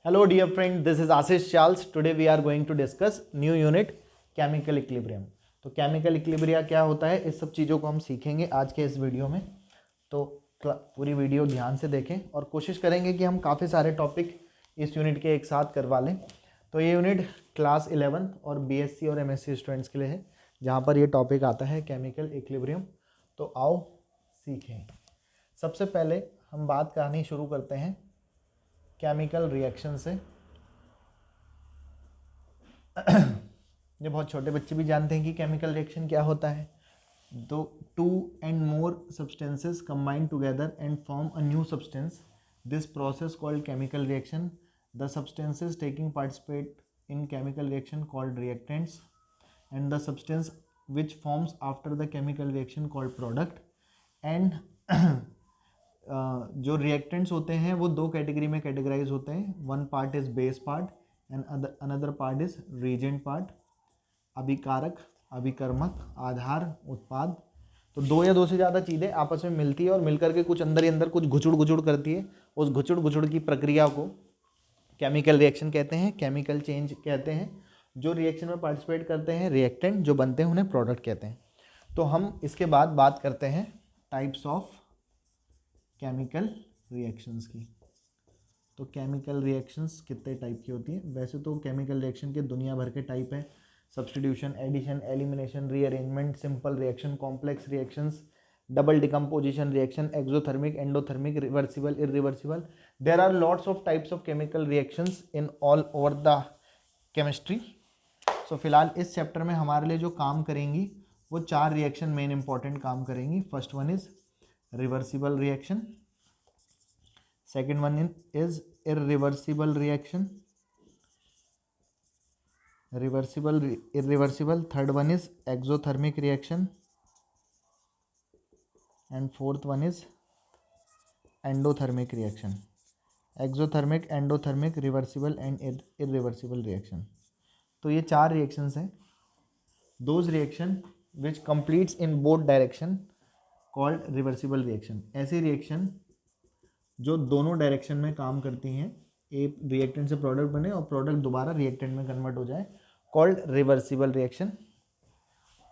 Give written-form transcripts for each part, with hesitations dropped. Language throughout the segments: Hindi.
Hello dear friend, this is Ashish Charles. Today we are going to discuss new unit chemical equilibrium. तो केमिकल इक्विलिब्रिया क्या होता है, इस सब चीज़ों को हम सीखेंगे आज के इस वीडियो में। तो पूरी वीडियो ध्यान से देखें और कोशिश करेंगे कि हम काफ़ी सारे टॉपिक इस यूनिट के एक साथ करवा लें। तो ये यूनिट क्लास 11 और बीएससी और एमएससी स्टूडेंट्स के लिए है, जहाँ पर ये टॉपिक आता है केमिकल इक्विलिब्रियम। तो आओ सीखें। सबसे पहले हम बात करनी शुरू करते हैं केमिकल रिएक्शन से। ये बहुत छोटे बच्चे भी जानते हैं कि केमिकल रिएक्शन क्या होता है। दो two and more substances combine together and form a new substance, this process called chemical reaction. The substances taking participate in chemical reaction called reactants and the substance which forms after the chemical reaction called product। and जो रिएक्टेंट्स होते हैं वो दो कैटेगरी में कैटेगराइज होते हैं। One part is base part and another part is reagent part. अभिकारक, अभिकर्मक, आधार, उत्पाद। तो दो या दो से ज़्यादा चीज़ें आपस में मिलती है और मिलकर के कुछ अंदर ही अंदर कुछ घुचुड़ घुचुड़ करती है। उस घुचुड़ घुचुड़ की प्रक्रिया को केमिकल रिएक्शन कहते हैं, केमिकल चेंज कहते हैं। जो रिएक्शन में पार्टिसिपेट करते हैं रिएक्टेंट जो बनते हैं उन्हें प्रोडक्ट कहते हैं। तो हम इसके बाद बात करते हैं टाइप्स ऑफ केमिकल रिएक्शंस की। तो केमिकल रिएक्शंस कितने टाइप की होती हैं? वैसे तो केमिकल रिएक्शन के दुनिया भर के टाइप हैं। Substitution, addition, elimination, rearrangement, simple reaction, complex reactions, double decomposition reaction, exothermic, endothermic, reversible, irreversible. There are lots of types of chemical reactions in all over the chemistry. So फिलहाल इस चैप्टर में हमारे लिए जो काम करेंगी वो चार रिएक्शन मेन इंपॉर्टेंट काम करेंगी। First one is reversible reaction, second one is irreversible reaction, reversible, irreversible, third one is exothermic reaction and fourth one is endothermic reaction। Exothermic, endothermic, reversible and irreversible reaction. तो ये चार रिएक्शंस हैं। Those reaction which completes in both direction called reversible reaction. ऐसी रिएक्शन जो दोनों डायरेक्शन में काम करती हैं, एक रिएक्टेंट से प्रोडक्ट बने और प्रोडक्ट दोबारा रिएक्टेंट में कन्वर्ट हो जाए, कॉल्ड रिवर्सिबल रिएक्शन।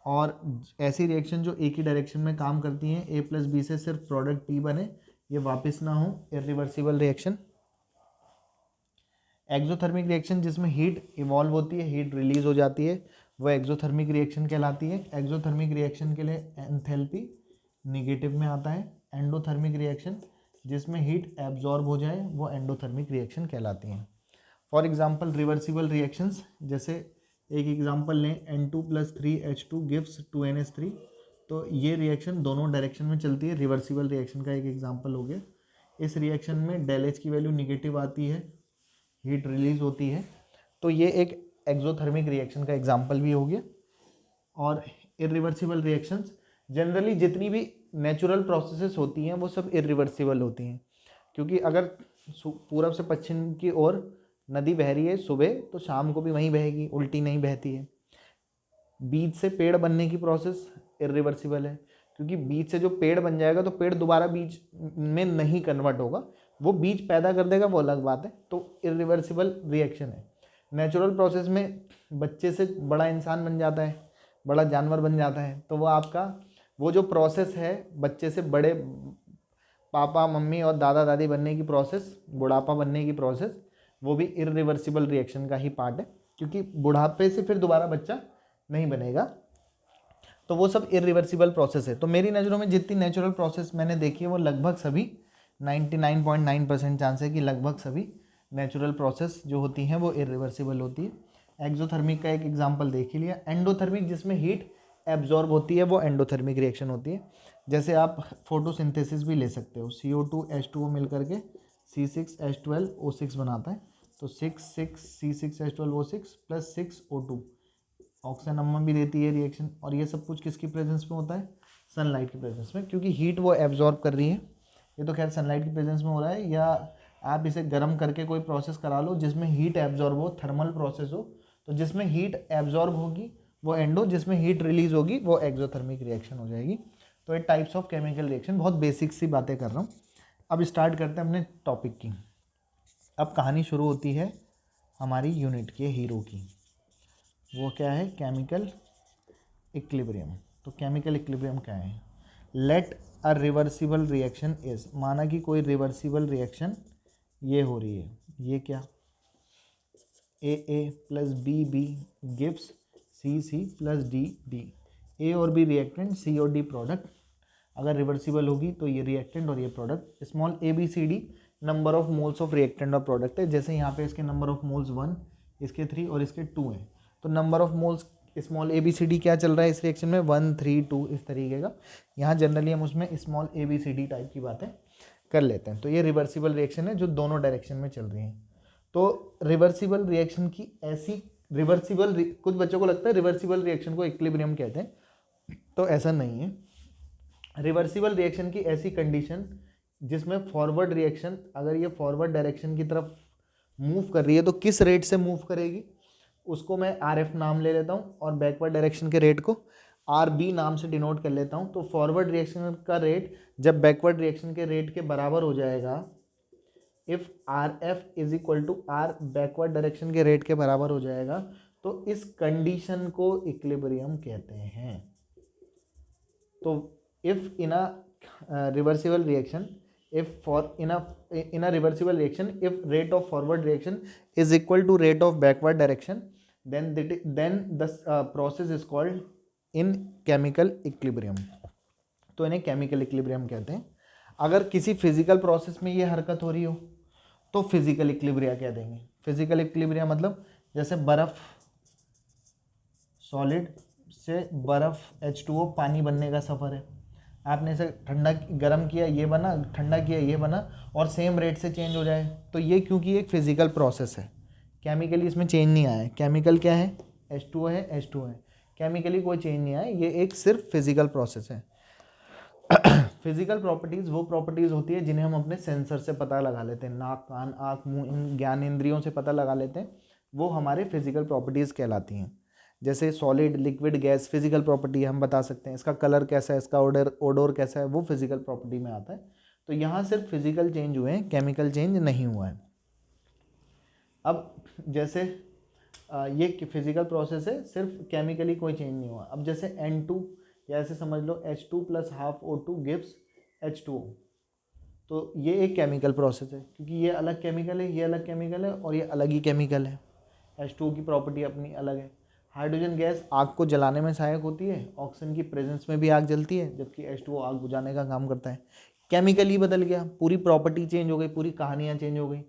और ऐसी रिएक्शन जो एक ही डायरेक्शन में काम करती हैं, ए प्लस बी से सिर्फ प्रोडक्ट पी बने, ये वापस ना हो, इरिवर्सिबल रिएक्शन। एक्सोथर्मिक रिएक्शन जिसमें हीट इवॉल्व होती है, हीट रिलीज हो जाती है, वो एक्सोथर्मिक रिएक्शन कहलाती है। एक्सोथर्मिक रिएक्शन के लिए एंथैल्पी निगेटिव में आता है। एंडोथर्मिक रिएक्शन जिसमें हीट एब्जॉर्ब हो जाए वो एंडोथर्मिक रिएक्शन कहलाती हैं। फॉर एग्जाम्पल रिवर्सिबल रिएक्शंस, जैसे एक एग्जांपल लें, N2 + 3H2 गिव्स 2NH3। तो ये रिएक्शन दोनों डायरेक्शन में चलती है, रिवर्सिबल रिएक्शन का एक एग्जांपल हो गया। इस रिएक्शन में डेल H की वैल्यू निगेटिव आती है, हीट रिलीज होती है। तो ये एक एक्सोथर्मिक रिएक्शन का एग्जांपल भी हो गया। और इरिवर्सिबल रिएक्शंस जनरली जितनी भी नेचुरल प्रोसेसेस होती हैं वो सब इरिवर्सिबल होती हैं, क्योंकि अगर पूरब से पश्चिम की ओर नदी बह रही है सुबह तो शाम को भी वहीं बहेगी, उल्टी नहीं बहती है। बीज से पेड़ बनने की प्रोसेस इरिवर्सिबल है, क्योंकि बीज से जो पेड़ बन जाएगा तो पेड़ दोबारा बीज में नहीं कन्वर्ट होगा, वो बीज पैदा कर देगा, वो अलग बात है। तो इरिवर्सिबल रिएक्शन है। नेचुरल प्रोसेस में बच्चे से बड़ा इंसान बन जाता है, बड़ा जानवर बन जाता है, तो वो आपका वो जो प्रोसेस है बच्चे से बड़े पापा मम्मी और दादा दादी बनने की प्रोसेस, बुढ़ापा बनने की प्रोसेस, वो भी इरिवर्सिबल रिएक्शन का ही पार्ट है, क्योंकि बुढ़ापे से फिर दोबारा बच्चा नहीं बनेगा। तो वो सब इरिवर्सिबल प्रोसेस है। तो मेरी नज़रों में जितनी नेचुरल प्रोसेस मैंने देखी है वो लगभग सभी 99.9% चांस है कि लगभग सभी नेचुरल प्रोसेस जो होती हैं वो इरिवर्सिबल होती है। एक्सोथर्मिक का एक एग्जांपल देख ही लिया। एंडोथर्मिक जिसमें हीट एब्जॉर्ब होती है वो एंडोथर्मिक रिएक्शन होती है। जैसे आप फोटोसिंथेसिस भी ले सकते हो, CO2 H2O मिल करके C6H12O6 बनाता है। तो 6 C6H12O6 + 6O2 ऑक्सीजन अम्मा भी देती है रिएक्शन। और ये सब कुछ किसकी प्रेजेंस में होता है? सनलाइट की प्रेजेंस में, क्योंकि हीट वो एब्जॉर्ब कर रही है। ये तो खैर सनलाइट की प्रेजेंस में हो रहा है, या आप इसे गर्म करके कोई प्रोसेस करा लो जिसमें हीट एब्जॉर्ब हो, थर्मल प्रोसेस हो, तो जिसमें हीट एब्जॉर्ब होगी वो एंडो, जिसमें हीट रिलीज होगी वो एक्सोथर्मिक रिएक्शन हो जाएगी। तो ये टाइप्स ऑफ केमिकल रिएक्शन, बहुत बेसिक सी बातें कर रहा हूँ। अब स्टार्ट करते हैं अपने टॉपिक की। अब कहानी शुरू होती है हमारी यूनिट के हीरो की। वो क्या है? Chemical equilibrium. तो केमिकल इक्विलिब्रियम क्या है? Let a reversible reaction is, माना कि कोई रिवर्सिबल रिएक्शन ये हो रही है, ये क्या, A plus B gives C plus D. A और बी रिएक्टेंट, सी और डी प्रोडक्ट। अगर रिवर्सिबल होगी तो ये रिएक्टेंट और ये product. Small a b c d number of moles of reactant और प्रोडक्ट है। जैसे यहाँ पे इसके नंबर ऑफ मोल्स 1, इसके 3 और इसके 2 हैं। तो number of moles small a b c d क्या चल रहा है इस रिएक्शन में? 1 3 2 इस तरीके का। यहाँ जनरली हम उसमें small a b c d type की बातें कर लेते हैं। तो ये रिवर्सिबल रिएक्शन है जो दोनों डायरेक्शन में चल रही है। तो रिवर्सिबल रिएक्शन की ऐसी कुछ बच्चों को लगता है रिवर्सिबल रिएक्शन को इक्विलिब्रियम कहते हैं, तो ऐसा नहीं है। रिवर्सिबल रिएक्शन की ऐसी कंडीशन जिसमें फॉरवर्ड रिएक्शन, अगर ये फॉरवर्ड डायरेक्शन की तरफ मूव कर रही है तो किस रेट से मूव करेगी, उसको मैं आर एफ नाम ले लेता हूँ और बैकवर्ड डायरेक्शन के रेट को आर बी नाम से डिनोट कर लेता हूँ। तो फॉरवर्ड रिएक्शन का रेट जब बैकवर्ड रिएक्शन के रेट के बराबर हो जाएगा, if R F is equal to R backward direction के रेट के बराबर हो जाएगा, तो इस कंडीशन को इक्विलिब्रियम कहते हैं। तो if in a reversible reaction, in a reversible reaction, if rate of forward reaction is equal to rate of backward direction, then the process is called in chemical equilibrium। तो इन्हें केमिकल इक्विलिब्रियम कहते हैं। अगर किसी फिजिकल प्रोसेस में ये हरकत हो रही हो तो फिजिकल इक्विलिब्रिया कह देंगे। फिजिकल इक्विलिब्रिया मतलब जैसे बर्फ, सॉलिड से बर्फ H2O पानी बनने का सफ़र है। आपने इसे ठंडा गर्म किया ये बना, ठंडा किया ये बना, और सेम रेट से चेंज हो जाए, तो ये क्योंकि एक फिजिकल प्रोसेस है, केमिकली इसमें चेंज नहीं आया है। केमिकल क्या है? H2O है, H2O है, केमिकली कोई चेंज नहीं आया, ये एक सिर्फ फिजिकल प्रोसेस है। फिजिकल प्रॉपर्टीज़ वो प्रॉपर्टीज़ होती है जिन्हें हम अपने सेंसर से पता लगा लेते हैं, नाक कान आँख मुँह इन ज्ञानेंद्रियों से पता लगा लेते हैं, वो हमारे फिजिकल प्रॉपर्टीज़ कहलाती हैं। जैसे solid, liquid, gas physical property हम बता सकते हैं, इसका कलर कैसा है, इसका ओडोर कैसा है, वो फिजिकल प्रॉपर्टी में आता है। तो यहाँ सिर्फ फिजिकल चेंज हुए हैं, केमिकल चेंज नहीं हुआ है। अब जैसे ये फिजिकल प्रोसेस है, सिर्फ केमिकली कोई चेंज नहीं हुआ। अब जैसे N2 या ऐसे समझ लो H2 plus half O2 gives H2O, तो ये एक केमिकल प्रोसेस है क्योंकि ये अलग केमिकल है, ये अलग केमिकल है और ये अलग ही केमिकल है। H2O की प्रॉपर्टी अपनी अलग है। हाइड्रोजन गैस आग को जलाने में सहायक होती है, ऑक्सीजन की प्रेजेंस में भी आग जलती है, जबकि H2O आग बुझाने का काम करता है। केमिकली बदल गया, पूरी प्रॉपर्टी चेंज हो गई, पूरी कहानियाँ चेंज हो गई।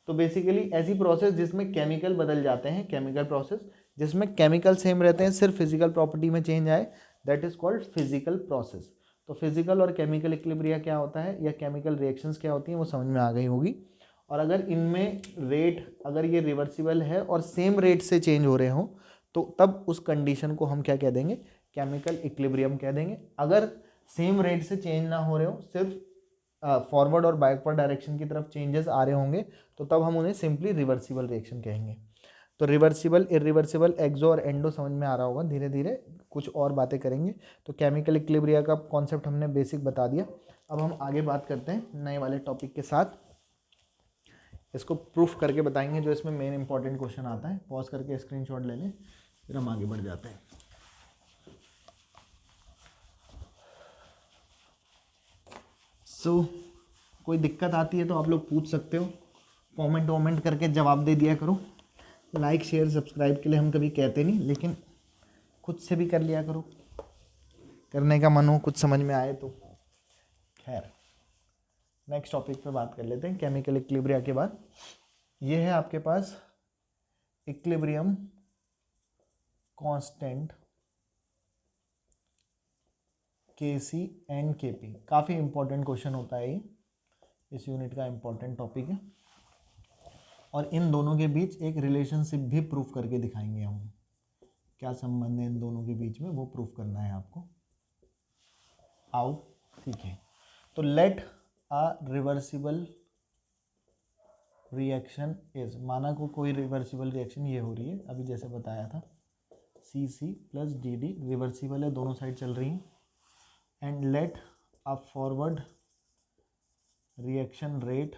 तो बेसिकली ऐसी प्रोसेस जिसमें केमिकल बदल जाते हैं, केमिकल प्रोसेस जिसमें केमिकल सेम रहते हैं, सिर्फ फिजिकल प्रॉपर्टी में चेंज आए, that is called physical process. तो फिजिकल और केमिकल इक्विलिब्रिया क्या होता है या केमिकल रिएक्शंस क्या होती हैं वो समझ में आ गई होगी। और अगर इनमें रेट, अगर ये रिवर्सिबल है और सेम रेट से चेंज हो रहे हों, तो तब उस कंडीशन को हम क्या कह देंगे? केमिकल इक्विलिब्रियम कह देंगे। अगर सेम रेट से चेंज ना हो रहे हो, सिर्फ फॉरवर्ड और बैकवर्ड डायरेक्शन की तरफ चेंजेस आ रहे होंगे, तो तब हम उन्हें सिंपली रिवर्सिबल रिएक्शन कहेंगे। तो रिवर्सिबल, इरिवर्सिबल, एक्सो और एंडो समझ में आ रहा होगा। धीरे धीरे कुछ और बातें करेंगे। तो केमिकल इक्विलिब्रिया का कॉन्सेप्ट हमने बेसिक बता दिया। अब हम आगे बात करते हैं नए वाले टॉपिक के साथ, इसको प्रूफ करके बताएंगे, जो इसमें मेन इंपॉर्टेंट क्वेश्चन आता है। पॉज करके स्क्रीनशॉट ले लें, फिर हम आगे बढ़ जाते हैं। कोई दिक्कत आती है तो आप लोग पूछ सकते हो, कमेंट करके जवाब दे दिया करो। लाइक शेयर सब्सक्राइब के लिए हम कभी कहते नहीं, लेकिन खुद से भी कर लिया करो, करने का मन हो, कुछ समझ में आए तो। खैर, नेक्स्ट टॉपिक पे बात कर लेते हैं केमिकल इक्विलिब्रिया के बाद। ये है आपके पास equilibrium constant Kc and Kp। काफ़ी इंपॉर्टेंट क्वेश्चन होता है ये, इस यूनिट का इंपॉर्टेंट टॉपिक है। और इन दोनों के बीच एक रिलेशनशिप भी प्रूफ करके दिखाएंगे हम। क्या संबंध है इन दोनों के बीच में, वो प्रूफ करना है आपको। आओ, ठीक है। तो let a reversible reaction is, माना को कोई रिवर्सिबल रिएक्शन ये हो रही है, अभी जैसे बताया था, Cc प्लस Dd रिवर्सिबल है, दोनों साइड चल रही हैं। And let a forward reaction rate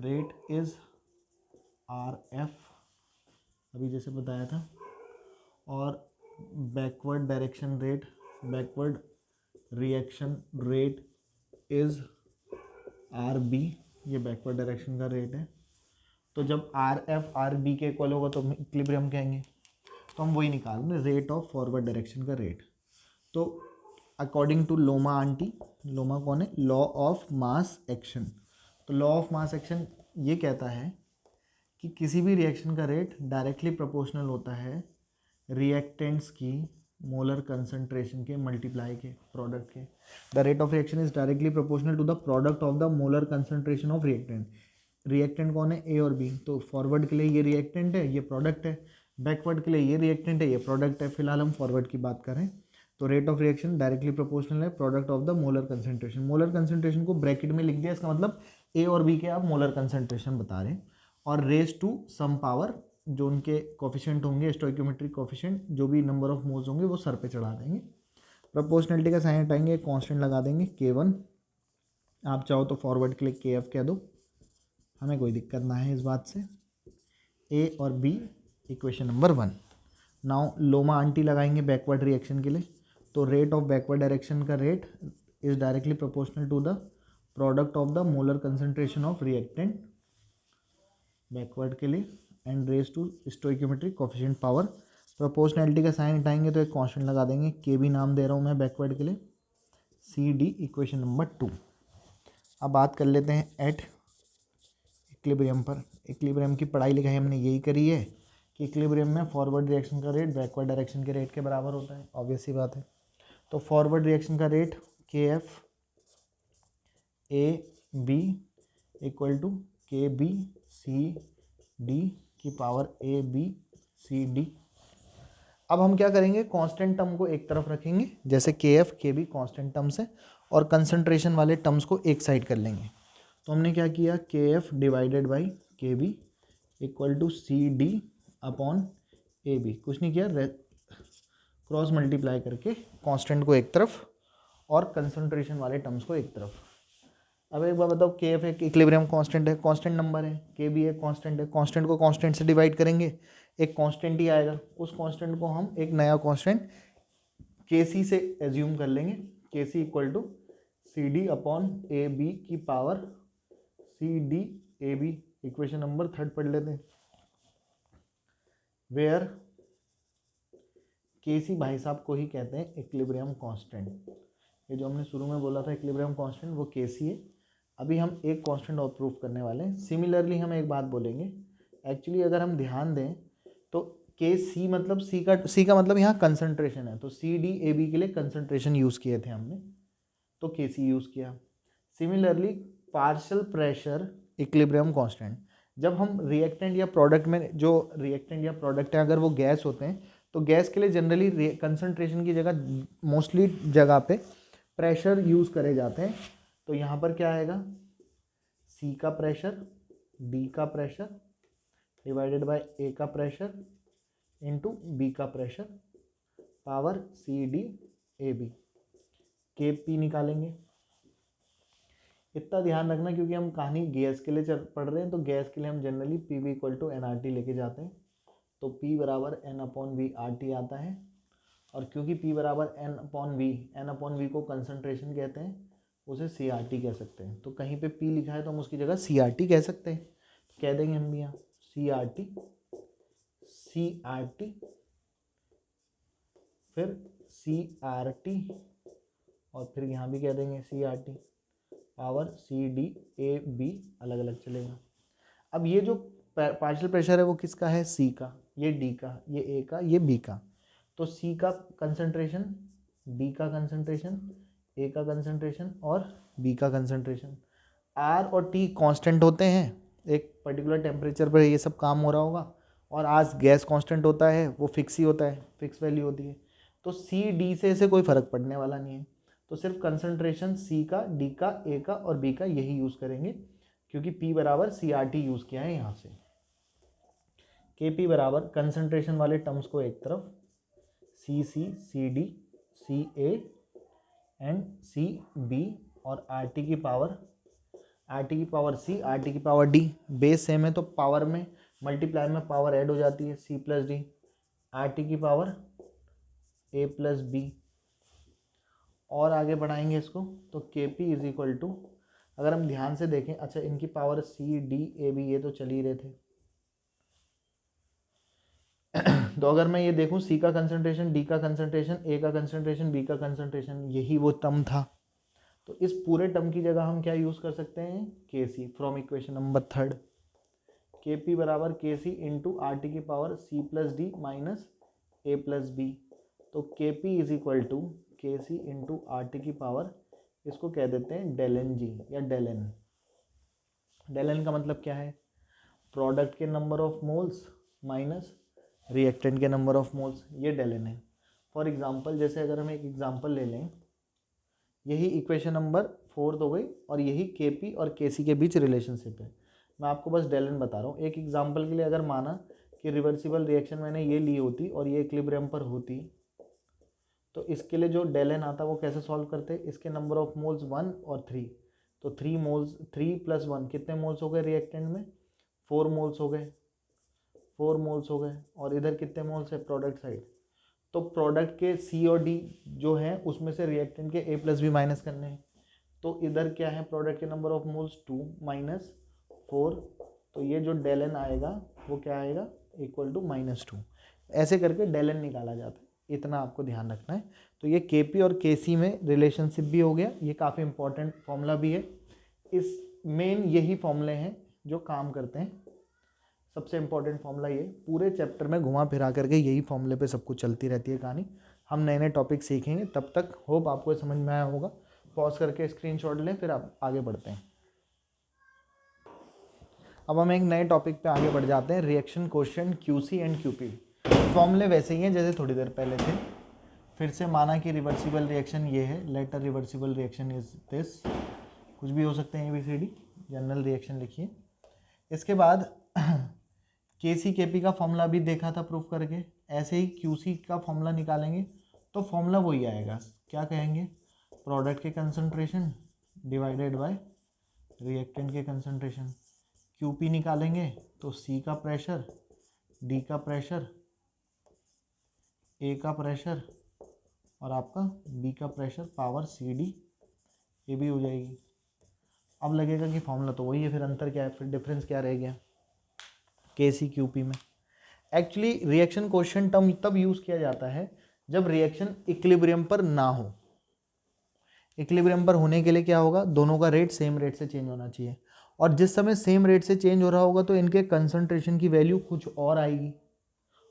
rate is R F, अभी जैसे बताया था, और backward direction rate, backward reaction rate is R B, ये बैकवर्ड डायरेक्शन का रेट है। तो जब आर एफ आर बी के इक्वल होगा तो हम इक्विलिब्रियम कहेंगे, तो हम वही निकाल रहे हैं, रेट ऑफ फॉरवर्ड डायरेक्शन का रेट। तो अकॉर्डिंग टू लोमा आंटी, लोमा कौन है, लॉ ऑफ मास एक्शन, तो लॉ ऑफ मास एक्शन ये कहता है कि किसी भी रिएक्शन का रेट डायरेक्टली प्रोपोर्शनल होता है रिएक्टेंट्स की मोलर कंसंट्रेशन के मल्टीप्लाई के प्रोडक्ट के। The rate of reaction is directly proportional to the product of the molar concentration of reactant. Reactant कौन है, ए और बी, तो फॉरवर्ड के लिए ये रिएक्टेंट है, ये प्रोडक्ट है, बैकवर्ड के लिए ये रिएक्टेंट है, ये प्रोडक्ट है। फिलहाल हम फॉरवर्ड की बात करें तो rate of reaction directly proportional है product of the molar concentration. Molar concentration को ब्रैकेट में लिख दिया, इसका मतलब ए और बी के आप मोलर कंसंट्रेशन बता रहे हैं, और रेज टू सम पावर, जो उनके कोफिशिएंट होंगे स्टोइकियोमेट्रिक कोफिशिएंट, जो भी नंबर ऑफ मोल्स होंगे वो सर पे चढ़ा देंगे। प्रोपोर्शनलिटी का साइन हटाएंगे, कांस्टेंट लगा देंगे K1, आप चाहो तो फॉरवर्ड के लिए KF कह दो, हमें कोई दिक्कत ना है इस बात से। A और B इक्वेशन नंबर 1। नाउ लोमा आंटी लगाएंगे बैकवर्ड रिएक्शन के लिए, तो रेट ऑफ बैकवर्ड डायरेक्शन का rate is directly proportional to the product of the molar concentration of reactant backward के लिए and raise to stoichiometric coefficient power. Proportionality का साइन हटाएंगे तो एक कांस्टेंट लगा देंगे, के भी नाम दे रहा हूँ मैं बैकवर्ड के लिए, CD इक्वेशन नंबर 2। अब बात कर लेते हैं एट इक्विलिब्रियम पर। इक्विलिब्रियम की पढ़ाई लिखाई हमने यही करी है कि इक्विलिब्रियम में फॉरवर्ड रिएक्शन का रेट बैकवर्ड डायरेक्शन के रेट के बराबर होता है, ऑब्वियस सी बात है। तो फॉरवर्ड रिएक्शन का rate KF AB equal to KB CD की पावर ABCD। अब हम क्या करेंगे, कांस्टेंट टर्म को एक तरफ रखेंगे, जैसे KF KB कांस्टेंट टर्म्स है, और कंसंट्रेशन वाले टर्म्स को एक साइड कर लेंगे। तो हमने क्या किया, KF divided by KB equal to CD upon AB, कुछ नहीं किया, क्रॉस मल्टीप्लाई करके कांस्टेंट को एक तरफ और कंसंट्रेशन वाले टर्म्स को एक तरफ। अब एक बार बताओ, KF एक इक्विलिब्रियम कांस्टेंट है, कांस्टेंट नंबर है, KB एक कांस्टेंट है, कांस्टेंट को कांस्टेंट से डिवाइड करेंगे, एक कांस्टेंट ही आएगा, उस कांस्टेंट को हम एक नया कांस्टेंट KC से एज्यूम कर लेंगे, KC equal to CD upon AB की power CD AB। Equation number 3 पढ़ लेते हैं, वेयर KC भाई साहब को ही कहते हैं इक्विलिब्रियम कांस्टेंट। ये जो हमने शुरू में बोला था इक्विलिब्रियम कांस्टेंट, वो KC है। अभी हम एक कांस्टेंट और प्रूफ करने वाले हैं। सिमिलरली हम एक बात बोलेंगे, एक्चुअली अगर हम ध्यान दें तो KC मतलब C का मतलब यहाँ कंसंट्रेशन है, तो CD AB के लिए कंसंट्रेशन यूज़ किए थे हमने, तो KC यूज़ किया। Similarly partial pressure equilibrium constant, जब हम रिएक्टेंट या प्रोडक्ट में, जो रिएक्टेंट या प्रोडक्ट है अगर वो गैस होते हैं, तो गैस के लिए जनरली कंसंट्रेशन की जगह मोस्टली जगह पे प्रेशर यूज़ करे जाते हैं। तो यहाँ पर क्या आएगा, C का प्रेशर D का प्रेशर डिवाइडेड बाय A का प्रेशर इंटू B का pressure power CD AB। KP निकालेंगे। इतना ध्यान रखना क्योंकि हम कहानी गैस के लिए पढ़ रहे हैं, तो गैस के लिए हम generally PV equal to NRT लेके जाते हैं, तो P बराबर N अपॉन V RT आता है। और क्योंकि P बराबर N अपॉन V को कंसंट्रेशन कहते हैं, उसे CRT कह सकते हैं। तो कहीं पे P लिखा है तो हम उसकी जगह CRT कह सकते हैं, तो कह देंगे हम भी यहाँ CRT फिर CRT और फिर यहाँ भी कह देंगे CRT पावर CD AB अलग अलग चलेगा। अब ये जो पार्शियल प्रेशर है वो किसका है, C का, ये D का, ये A का, ये B का। तो C का कंसंट्रेशन, D का कंसंट्रेशन, A का कंसंट्रेशन और B का कंसंट्रेशन। R और T कांस्टेंट होते हैं, एक पर्टिकुलर टेम्परेचर पर ये सब काम हो रहा होगा, और आज गैस कांस्टेंट होता है, वो फिक्स ही होता है, फिक्स वैल्यू होती है। तो C D से इसे कोई फ़र्क पड़ने वाला नहीं है, तो सिर्फ कंसंट्रेशन C का, D का, A का और B का यही यूज़ करेंगे, क्योंकि P बराबर CRT यूज़ किया है यहाँ से। KP बराबर कंसंट्रेशन वाले टर्म्स को एक तरफ, CC CD CA and CB और RT की पावर आर टी की पावर सी, आर टी की पावर डी, बेस सेम है तो पावर में मल्टीप्लाई में पावर ऐड हो जाती है, C plus D, R T की पावर ए प्लस बी। और आगे बढ़ाएंगे इसको तो K P is equal to, अगर हम ध्यान से देखें, अच्छा इनकी power C D A B ये तो चल ही रहे थे तो अगर मैं ये देखूं सी का कंसंट्रेशन, डी का कंसंट्रेशन, ए का कंसंट्रेशन, बी का कंसंट्रेशन, यही वो टर्म था। तो इस पूरे टर्म की जगह हम क्या यूज़ कर सकते हैं, के सी, फ्रॉम इक्वेशन नंबर 3 के पी बराबर K C into R T की power C plus D minus A plus B. तो K P is equal to K C into R T की पावर, इसको कह देते हैं डेल एन जी या डेल एन। डेल एन का मतलब क्या है, प्रोडक्ट के number of moles minus reactant के नंबर ऑफ मोल्स, ये डेल एन है। फॉर एग्जांपल जैसे अगर हम एक एग्जांपल ले लें, यही इक्वेशन नंबर 4 हो गई और यही के पी और के सी के बीच रिलेशनशिप है। मैं आपको बस डेल एन बता रहा हूँ। एक एग्जांपल के लिए अगर माना कि रिवर्सिबल रिएक्शन मैंने ये ली होती और ये इक्विलिब्रियम पर होती, तो इसके लिए जो डेल एन आता वो कैसे सॉल्व करते, इसके नंबर ऑफ मोल्स 1 और 3, तो 3 मोल्स, 3 + 1 कितने मोल्स हो गए रिएक्टेंट में, 4 मोल्स हो गए, 4 मोल्स हो गए। और इधर कितने मोल्स है प्रोडक्ट साइड, तो प्रोडक्ट के सी और डी जो है उसमें से रिएक्टेंट के ए प्लस बी माइनस करने हैं। तो इधर क्या है प्रोडक्ट के नंबर ऑफ मोल्स 2 माइनस 4, तो ये जो डेल एन आएगा वो क्या आएगा, इक्वल टू -2। ऐसे करके डेल एन निकाला जाता है, इतना आपको ध्यान रखना है। तो ये के पी और के सी में रिलेशनशिप भी हो गया, ये काफ़ी इंपॉर्टेंट फॉर्मूला भी है। इस मेन यही फॉर्मूले हैं जो काम करते हैं, सबसे इंपॉर्टेंट फॉर्मूला ये, पूरे चैप्टर में घुमा फिरा करके यही फॉर्मूले पे सब कुछ चलती रहती है कहानी। हम नए नए टॉपिक सीखेंगे, तब तक होप आपको समझ में आया होगा। पॉज करके स्क्रीनशॉट लें, फिर आप आगे बढ़ते हैं। अब हम एक नए टॉपिक पे आगे बढ़ जाते हैं, reaction coefficient QC and QP. फॉर्मूले वैसे ही हैं जैसे थोड़ी देर पहले थे। फिर से माना कि रिवर्सिबल रिएक्शन ये है, let a reversible reaction is this, कुछ भी हो सकते हैं ABCD, जनरल रिएक्शन लिखिए। इसके बाद के सी के पी का फॉर्मूला भी देखा था प्रूफ करके, ऐसे ही क्यू सी का फॉर्मूला निकालेंगे तो फॉर्मूला वही आएगा, क्या कहेंगे, प्रोडक्ट के कंसंट्रेशन डिवाइडेड बाय रिएक्टेंट के कंसंट्रेशन। क्यू पी निकालेंगे तो सी का प्रेशर, डी का प्रेशर, ए का प्रेशर और आपका बी का pressure power C D A भी हो जाएगी। अब लगेगा कि फॉर्मूला तो वही है, फिर अंतर क्या है, फिर डिफरेंस क्या रह गया के सी क्यू पी में। एक्चुअली रिएक्शन कोएफिशिएंट टर्म तब यूज़ किया जाता है जब रिएक्शन इक्विलिब्रियम पर ना हो। इक्विलिब्रियम पर होने के लिए क्या होगा, दोनों का रेट सेम रेट से चेंज होना चाहिए, और जिस समय सेम रेट से चेंज हो रहा होगा तो इनके कंसंट्रेशन की वैल्यू कुछ और आएगी,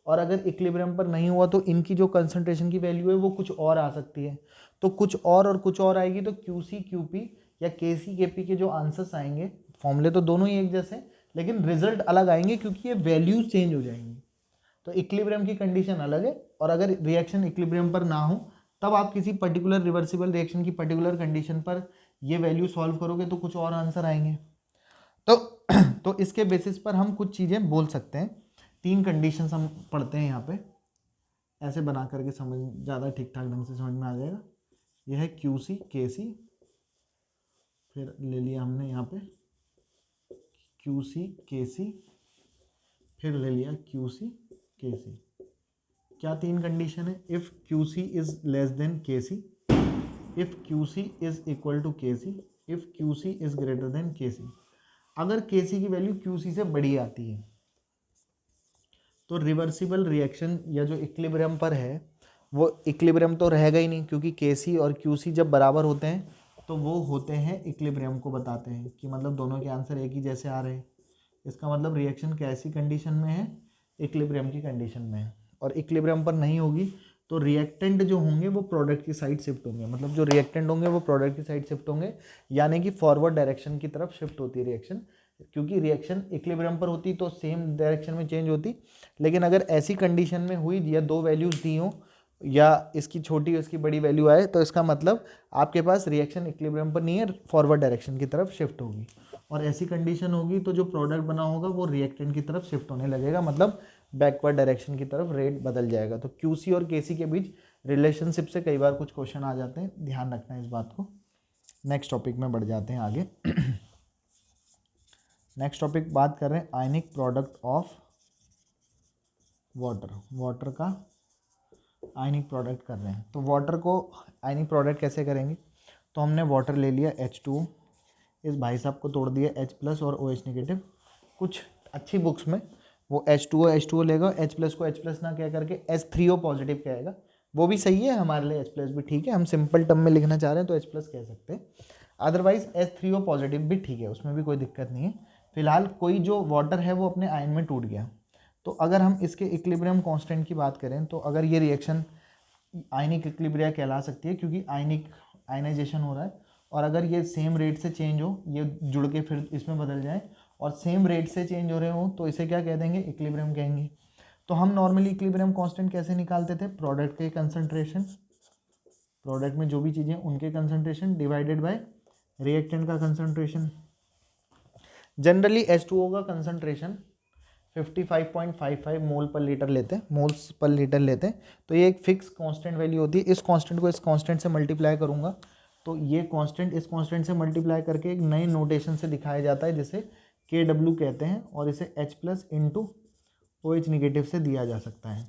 और अगर इक्विलिब्रियम पर नहीं हुआ तो इनकी जो कंसंट्रेशन की वैल्यू है वो कुछ और आ सकती है। तो कुछ और कुछ और आएगी, तो क्यू सी क्यू पी या के सी के पी के जो आंसर्स आएंगे, फॉर्मूले तो दोनों ही एक जैसे लेकिन रिजल्ट अलग आएंगे क्योंकि ये वैल्यूज चेंज हो जाएंगी। तो इक्विलिब्रियम की कंडीशन अलग है, और अगर रिएक्शन इक्विलिब्रियम पर ना हो तब आप किसी पर्टिकुलर रिवर्सिबल रिएक्शन की पर्टिकुलर कंडीशन पर ये वैल्यू सॉल्व करोगे तो कुछ और आंसर आएंगे। तो इसके बेसिस पर हम कुछ चीज़ें बोल सकते हैं। 3 कंडीशंस हम पढ़ते हैं यहाँ पे, ऐसे बना करके समझ ज़्यादा ठीक ठाक ढंग से समझ में आ जाएगा। यह है क्यू सी के सी, फिर ले लिया हमने यहाँ पे क्यू सी के सी, फिर ले लिया क्यू सी के सी। क्या 3 कंडीशन है, if Q C is less than K C, if Q C is equal to K C, if Q C is greater than K C. अगर के सी की वैल्यू क्यू सी से बड़ी आती है तो रिवर्सिबल रिएक्शन या जो इक्विलिब्रियम पर है वो इक्विलिब्रियम तो रहेगा ही नहीं, क्योंकि के सी और क्यू सी जब बराबर होते हैं तो वो होते हैं इक्विलिब्रियम को बताते हैं कि मतलब दोनों के आंसर एक ही जैसे आ रहे हैं। इसका मतलब रिएक्शन कैसी कंडीशन में है, इक्विलिब्रियम की कंडीशन में है। और इक्विलिब्रियम पर नहीं होगी तो रिएक्टेंट जो होंगे वो प्रोडक्ट की साइड शिफ्ट होंगे, मतलब जो रिएक्टेंट होंगे वो प्रोडक्ट की साइड शिफ्ट होंगे, यानी कि फॉरवर्ड डायरेक्शन की तरफ शिफ्ट होती है रिएक्शन। क्योंकि रिएक्शन इक्विलिब्रियम पर होती तो सेम डायरेक्शन में चेंज होती, लेकिन अगर ऐसी कंडीशन में हुई या 2 वैल्यूज दी हो या इसकी छोटी इसकी बड़ी वैल्यू आए तो इसका मतलब आपके पास रिएक्शन इक्विलिब्रियम पर नहीं है, फॉरवर्ड डायरेक्शन की तरफ शिफ्ट होगी। और ऐसी कंडीशन होगी तो जो प्रोडक्ट बना होगा वो रिएक्टेंट की तरफ शिफ्ट होने लगेगा, मतलब बैकवर्ड डायरेक्शन की तरफ रेट बदल जाएगा। तो क्यूसी और केसी के बीच रिलेशनशिप से कई बार कुछ क्वेश्चन आ जाते हैं, ध्यान रखना है इस बात को। नेक्स्ट टॉपिक में बढ़ जाते हैं आगे। नेक्स्ट टॉपिक बात कर रहे हैं आयनिक प्रोडक्ट ऑफ वाटर, वाटर का आयनिक प्रोडक्ट कर रहे हैं। तो वाटर को आयनिक प्रोडक्ट कैसे करेंगे, तो हमने वाटर ले लिया H2O, इस भाई साहब को तोड़ दिया H+ और OH नेगेटिव। कुछ अच्छी बुक्स में वो H2O लेगा, H+ को H+ ना कह करके H3O पॉजिटिव कहेगा, वो भी सही है, हमारे लिए H+ भी ठीक है, हम सिंपल टर्म में लिखना चाह रहे हैं तो H+ कह सकते हैं, अदरवाइज H3O पॉजिटिव भी ठीक है, उसमें भी कोई दिक्कत नहीं है। फिलहाल कोई जो वाटर है वो अपने आयन में टूट गया, तो अगर हम इसके इक्विलिब्रियम कांस्टेंट की बात करें तो अगर ये रिएक्शन आयनिक इक्विलिब्रिया कहला सकती है क्योंकि आयनाइजेशन हो रहा है, और अगर ये सेम रेट से चेंज हो, ये जुड़ के फिर इसमें बदल जाए और सेम रेट से चेंज हो रहे हो तो इसे क्या कह देंगे, इक्विलिब्रियम कहेंगे। तो हम नॉर्मली इक्विलिब्रियम कांस्टेंट कैसे निकालते थे, प्रोडक्ट के कंसंट्रेशन, प्रोडक्ट में जो भी चीज़ें उनके कंसंट्रेशन डिवाइडेड बाय रिएक्टेंट का कंसंट्रेशन। जनरली H2O का कंसंट्रेशन 55.55 मोल पर लीटर लेते हैं, मोल्स पर लीटर लेते हैं, तो ये एक फिक्स कांस्टेंट वैल्यू होती है। इस कांस्टेंट को इस कांस्टेंट से मल्टीप्लाई करूंगा तो ये कांस्टेंट इस कांस्टेंट से मल्टीप्लाई करके एक नए नोटेशन से दिखाया जाता है जिसे KW कहते हैं, और इसे H+ इंटू OH नेगेटिव से दिया जा सकता है।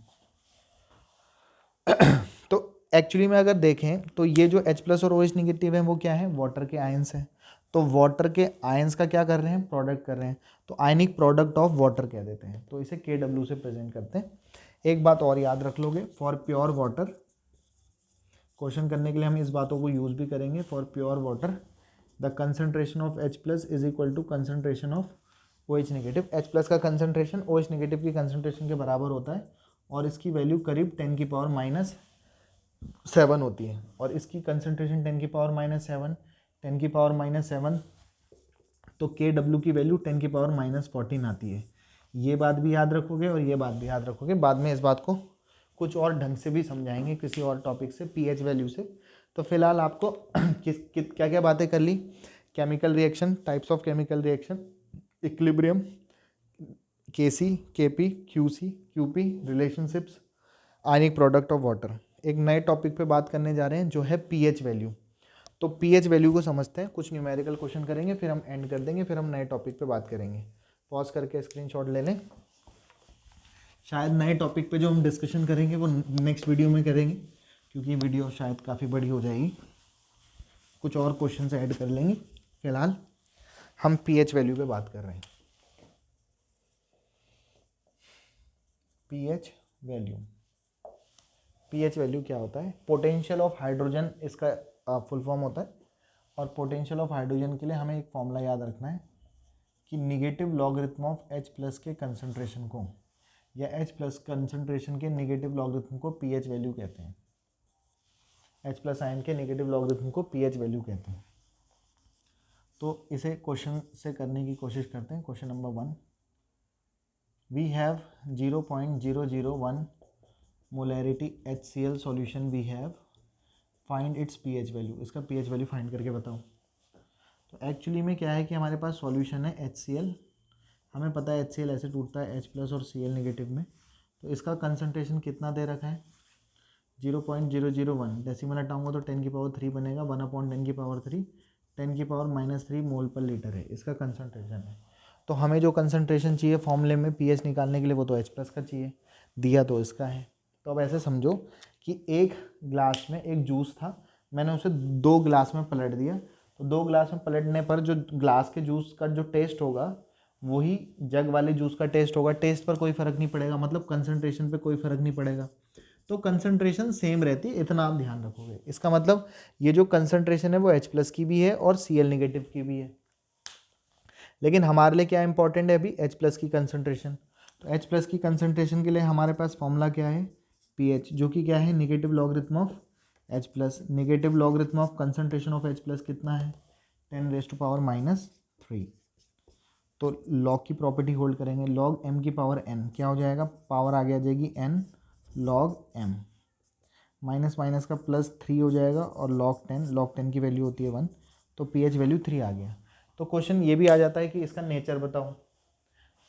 तो एक्चुअली में अगर देखें तो ये जो H+ और OH नेगेटिव है वो क्या है, वाटर के आयंस हैं, तो वाटर के आयंस का क्या कर रहे हैं, प्रोडक्ट कर रहे हैं, तो आयनिक प्रोडक्ट ऑफ वाटर कह देते हैं, तो इसे KW से प्रेजेंट करते हैं। एक बात और याद रख लोगे, फॉर प्योर वाटर क्वेश्चन करने के लिए हम इस बातों को यूज भी करेंगे। For pure water the concentration of H+ is equal to concentration of OH negative. H+ का कंसंट्रेशन OH नेगेटिव की कंसंट्रेशन के बराबर होता है और इसकी वैल्यू करीब 10⁻⁷ होती है, और इसकी कंसंट्रेशन 10⁻⁷, 10⁻⁷, तो KW की वैल्यू 10⁻⁻14 आती है। ये बात भी याद रखोगे और ये बात भी याद रखोगे, बाद में इस बात को कुछ और ढंग से भी समझाएंगे किसी और टॉपिक से, pH वैल्यू से। तो फिलहाल आपको क्या क्या बातें कर ली, chemical reaction, types of chemical reaction, equilibrium, KC, KP, QC, QP, relationships, ionic product of water. एक नए टॉपिक पे बात करने जा रहे हैं जो है pH वैल्यू। तो pH वैल्यू को समझते हैं, कुछ न्यूमेरिकल क्वेश्चन करेंगे, फिर हम एंड कर देंगे, फिर हम नए टॉपिक पे बात करेंगे। पॉज करके स्क्रीनशॉट ले लें। शायद नए टॉपिक पे जो हम डिस्कशन करेंगे वो नेक्स्ट वीडियो में करेंगे, क्योंकि वीडियो शायद काफ़ी बड़ी हो जाएगी, कुछ और क्वेश्चन ऐड कर लेंगे। फिलहाल हम pH वैल्यू पे बात कर रहे हैं। pH वैल्यू, pH वैल्यू क्या होता है, पोटेंशियल ऑफ हाइड्रोजन इसका फुल फॉर्म होता है, और पोटेंशियल ऑफ हाइड्रोजन के लिए हमें एक फॉर्मूला याद रखना है कि निगेटिव लॉगरिथम ऑफ H+ के कंसंट्रेशन को, या H+ कंसंट्रेशन के निगेटिव लॉगरिथम को pH वैल्यू कहते हैं। H+ आयन के निगेटिव लॉगरिथम को pH वैल्यू कहते हैं। तो इसे क्वेश्चन से करने की कोशिश करते हैं। Question number 1, we have 0.001 molarity HCl solution, we have find its pH value. इसका pH वैल्यू फाइंड करके बताओ। तो एक्चुअली में क्या है कि हमारे पास सॉल्यूशन है HCl, हमें पता है HCl ऐसे टूटता है H+ और Cl नेगेटिव में, तो इसका कंसंट्रेशन कितना दे रखा है 0.001, डेसिमल हटाऊंगा तो 10⁻³ बनेगा, 1/10⁻³ 10⁻³ मोल पर लीटर है इसका कंसंट्रेशन है। तो हमें जो कंसंट्रेशन चाहिए फॉर्मूले में pH निकालने के लिए वो तो H+ का चाहिए, दिया तो इसका है। तो अब ऐसे समझो कि एक ग्लास में एक जूस था, मैंने उसे 2 ग्लास में पलट दिया, तो 2 ग्लास में पलटने पर जो ग्लास के जूस का जो टेस्ट होगा वही जग वाले जूस का टेस्ट होगा। टेस्ट पर कोई फ़र्क नहीं पड़ेगा, मतलब कंसंट्रेशन पे कोई फ़र्क नहीं पड़ेगा, तो कंसंट्रेशन सेम रहती है, इतना आप ध्यान रखोगे। इसका मतलब ये जो कंसंट्रेशन है वो H+ की भी है और Cl नेगेटिव की भी है, लेकिन हमारे लिए क्या इंपॉर्टेंट है अभी, H+ की कंसंट्रेशन। तो H+ की कंसंट्रेशन के लिए हमारे पास फॉर्मूला क्या है, pH, जो कि क्या है negative logarithm of H+। Negative logarithm of concentration of H+ कितना है 10⁻⁻3। तो लॉग की प्रॉपर्टी होल्ड करेंगे, log m की पावर n क्या हो जाएगा, पावर आगे आ जाएगी n log m, minus minus का +3 हो जाएगा, और log 10 की वैल्यू होती है 1, तो pH वैल्यू 3 आ गया। तो क्वेश्चन ये भी आ जाता है कि इसका नेचर बताओ,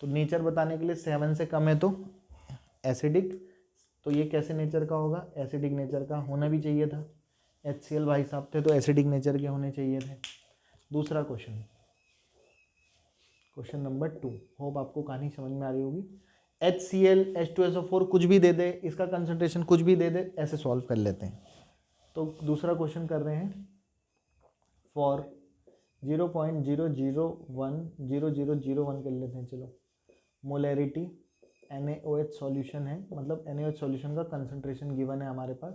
तो नेचर बताने के लिए 7 से कम है तो एसिडिक, तो ये कैसे नेचर का होगा, एसिडिक नेचर का होना भी चाहिए था, HCl भाई साहब थे तो एसिडिक नेचर के होने चाहिए थे। दूसरा क्वेश्चन, क्वेश्चन नंबर 2, होप आपको कहानी समझ में आ रही होगी। HCl H2SO4 कुछ भी दे दे, इसका कंसंट्रेशन कुछ भी दे दे, ऐसे सॉल्व कर लेते हैं। तो दूसरा क्वेश्चन कर रहे हैं, फॉर 0.00100001 कर लेते हैं। चलो, मोलैरिटी NaOH सॉल्यूशन है, मतलब NaOH सॉल्यूशन का कंसंट्रेशन गिवन है हमारे पास,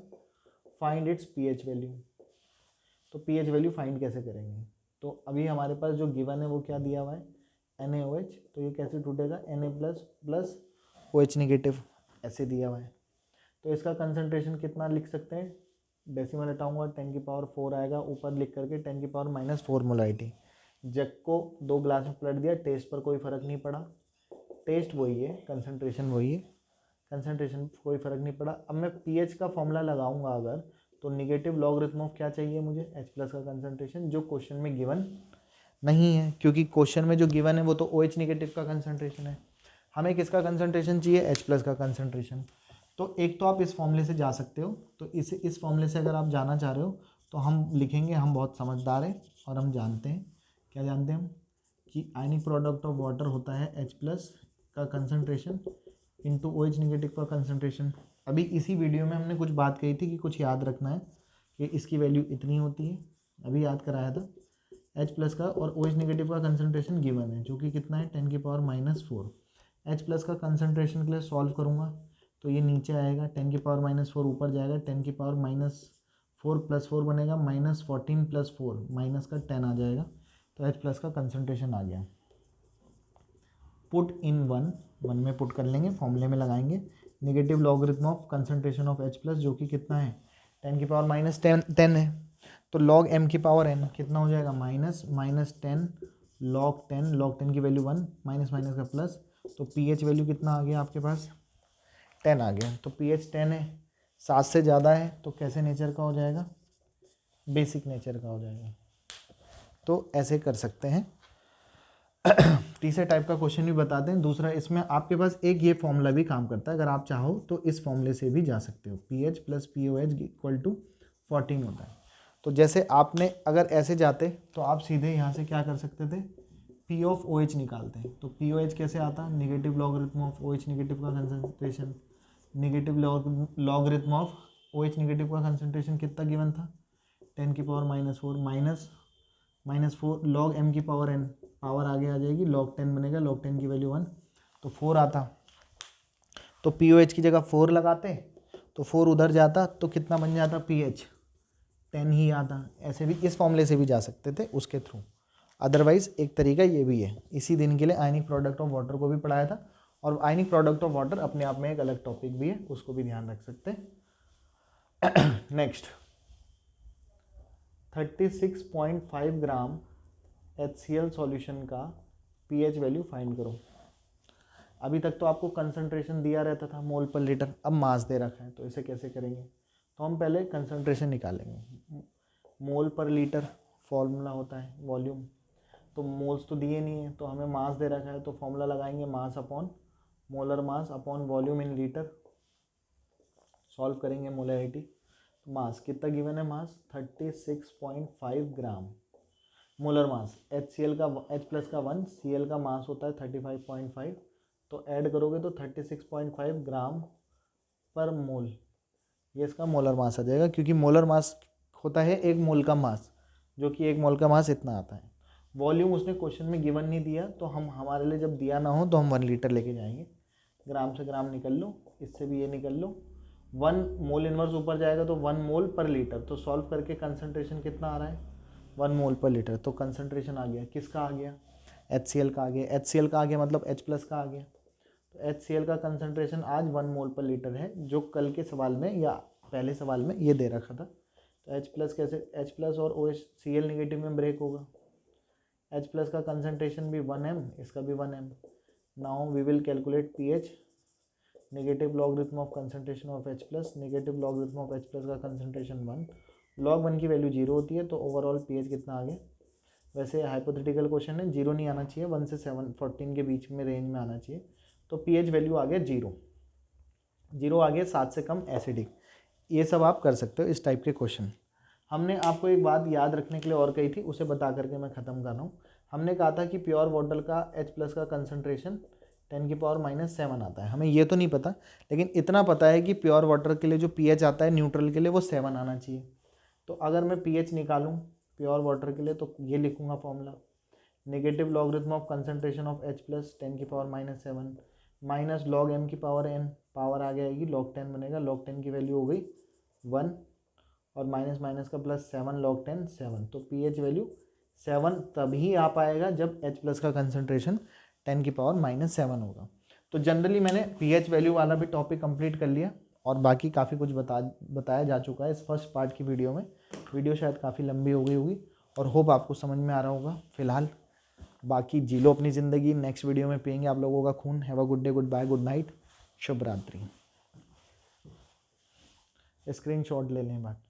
फाइंड इट्स pH वैल्यू। तो pH वैल्यू फाइंड कैसे करेंगे? तो अभी हमारे पास जो गिवन है वो क्या दिया हुआ है, NaOH, तो ये कैसे टूटेगा, Na प्लस OH नेगेटिव, ऐसे दिया हुआ है। तो इसका कंसंट्रेशन कितना लिख सकते हैं, डेसिमल हटाऊंगा 10 की पावर 4 आएगा, ऊपर लिख करके 10 की पावर -4 मोलैरिटी। जग को 2 ग्लास में पलट दिया, टेस्ट पर कोई फ़र्क नहीं पड़ा, टेस्ट वही है, कंसंट्रेशन वही है, कंसंट्रेशन कोई फ़र्क नहीं पड़ा। अब मैं pH का फॉर्मूला लगाऊंगा अगर, तो निगेटिव लॉगरिथम ऑफ क्या चाहिए मुझे, H प्लस का कंसंट्रेशन, जो क्वेश्चन में गिवन नहीं है, क्योंकि क्वेश्चन में जो गिवन है वो तो OH नेगेटिव का कंसंट्रेशन है। हमें किसका कंसंट्रेशन चाहिए, H प्लस का कंसंट्रेशन। तो एक तो आप इस फॉर्मूले से जा सकते हो, तो इस फॉर्मूले से अगर आप जाना चाह रहे हो तो हम लिखेंगे, हम बहुत समझदार हैं और हम जानते हैं, क्या जानते हैं हम, कि आयनिक प्रोडक्ट ऑफ वाटर होता है H प्लस का कंसंट्रेशन इंटू OH नेगेटिव का कंसंट्रेशन। अभी इसी वीडियो में हमने कुछ बात कही थी कि कुछ याद रखना है कि इसकी वैल्यू इतनी होती है, अभी याद कराया था। H प्लस का और OH नेगेटिव का कंसंट्रेशन गिवन है, जो कि कितना है 10 की पावर -4। H प्लस का कंसंट्रेशन के लिए सॉल्व करूँगा तो ये नीचे आएगा, 10 की पावर -4 ऊपर जाएगा, 10 की पावर -4 + 4 बनेगा -14 + 4, माइनस का 10 आ जाएगा। तो H प्लस का कंसंट्रेशन आ गया। पुट इन 1 में पुट कर लेंगे, फॉर्मूले में लगाएंगे, negative logarithm of concentration of H plus, जो कि कितना है 10 की पावर -10 है, तो log m की पावर n कितना हो जाएगा, -10 log 10 की वैल्यू 1, माइनस का प्लस, तो pH वैल्यू कितना आ गया आपके पास, 10 आ गया। तो pH 10 है, 7 से ज़्यादा है तो कैसे नेचर का हो जाएगा, बेसिक नेचर का हो जाएगा। तो ऐसे कर सकते हैं। तीसरे टाइप का क्वेश्चन भी बताते हैं। दूसरा, इसमें आपके पास एक ये फॉर्मूला भी काम करता है, अगर आप चाहो तो इस फॉर्मूले से भी जा सकते हो, pH + POH = 14 होता है। तो जैसे आपने अगर ऐसे जाते तो आप सीधे यहाँ से क्या कर सकते थे, P ऑफ OH निकालते हैं। तो POH कैसे आता, negative logarithm of OH negative का concentration, negative logarithm of OH negative का कंसंट्रेशन कितना गिवन था, 10 की पावर -4 -4 log m की पावर n, पावर आगे आ जाएगी, log 10 बनेगा, log 10 की वैल्यू 1, तो 4 आता। तो POH की जगह 4 लगाते तो 4 उधर जाता तो कितना बन जाता, pH 10 ही आता। ऐसे भी इस फॉर्मूले से भी जा सकते थे उसके थ्रू। अदरवाइज एक तरीका ये भी है। इसी दिन के लिए आयनिक प्रोडक्ट ऑफ वाटर को भी पढ़ाया था, और आयनिक प्रोडक्ट ऑफ वाटर अपने आप में एक अलग टॉपिक भी है, उसको भी ध्यान रख सकते हैं। नेक्स्ट, 36.5 ग्राम HCl सॉल्यूशन का pH वैल्यू फाइंड करो। अभी तक तो आपको कंसंट्रेशन दिया रहता था मोल पर लीटर, अब मास दे रखा है, तो इसे कैसे करेंगे, तो हम पहले कंसंट्रेशन निकालेंगे। मोल पर लीटर फॉर्मूला होता है वॉल्यूम, तो मोल्स तो दिए नहीं है, तो हमें मास दे रखा है, तो फॉर्मूला लगाएंगे mass upon molar mass upon volume in litre, solve करेंगे मोलैरिटी। तो मास कितना गिवन है, मास 36.5 ग्राम, मोलर मास HCl का H प्लस का 1, Cl का मास होता है 35.5, तो ऐड करोगे तो 36.5 ग्राम पर मोल, ये इसका मोलर मास आ जाएगा, क्योंकि मोलर मास होता है 1 मोल का मास, जो कि 1 मोल का मास इतना आता है। वॉल्यूम उसने क्वेश्चन में गिवन नहीं दिया, तो हम हमारे लिए जब दिया ना हो तो हम 1 लीटर लेके जाएंगे, ग्राम से ग्राम निकल लो, इससे भी ये निकल लो, 1 मोल इनवर्स ऊपर जाएगा तो 1 मोल पर लीटर, तो सॉल्व करके कंसंट्रेशन कितना आ रहा है, 1 मोल पर लीटर। तो कंसंट्रेशन आ गया, किसका आ गया, HCl का आ गया, HCl का आ गया मतलब H प्लस का आ गया। तो HCl का कंसंट्रेशन आज 1 मोल पर लीटर है, जो कल के सवाल में या पहले सवाल में ये दे रखा था। तो H प्लस कैसे, H प्लस और OH Cl नेगेटिव में ब्रेक होगा, H प्लस का कंसंट्रेशन भी 1m, इसका भी 1m। Now we will calculate pH, negative logarithm of concentration of H plus, negative logarithm of H plus का कंसंट्रेशन 1, log 1 की वैल्यू 0 होती है, तो ओवरऑल pH कितना आ गया। वैसे हाइपोथेटिकल क्वेश्चन है, 0 नहीं आना चाहिए, 1 से 14 के बीच में रेंज में आना चाहिए। तो pH वैल्यू आ गया 0 आ गया, 7 से कम एसिडिक। ये सब आप कर सकते हो इस टाइप के क्वेश्चन। हमने आपको एक बात याद रखने के लिए और कही थी, उसे बता करके मैं ख़त्म कर रहा हूँ। हमने कहा था कि प्योर वाटर का H+ का कंसनट्रेशन 10⁻⁻7 आता है। हमें ये तो नहीं पता, लेकिन इतना पता है कि प्योर वाटर के लिए जो pH आता है न्यूट्रल के लिए वो 7 आना चाहिए। तो अगर मैं pH निकालूं प्योर वाटर के लिए तो ये लिखूंगा formula, negative logarithm of concentration of H+ 10⁻⁻7 minus log m की पावर n, पावर आ जाएगी log 10 बनेगा, log 10 की वैल्यू हो गई 1 और माइनस माइनस का प्लस 7 log 10 7। तो pH वैल्यू 7 तभी आ पाएगा जब H+ का कंसनट्रेशन 10⁻⁻7 होगा। तो जनरली मैंने pH वैल्यू वाला भी टॉपिक कंप्लीट कर लिया और बाकी काफ़ी कुछ बताया जा चुका है इस फर्स्ट पार्ट की वीडियो में। वीडियो शायद काफ़ी लंबी हो गई होगी और होप आपको समझ में आ रहा होगा। फिलहाल बाकी जी लो अपनी ज़िंदगी, नेक्स्ट वीडियो में पियेंगे आप लोगों का खून। Have a good day, good bye, good night, शुभ रात्रि। स्क्रीनशॉट ले लें बाकी।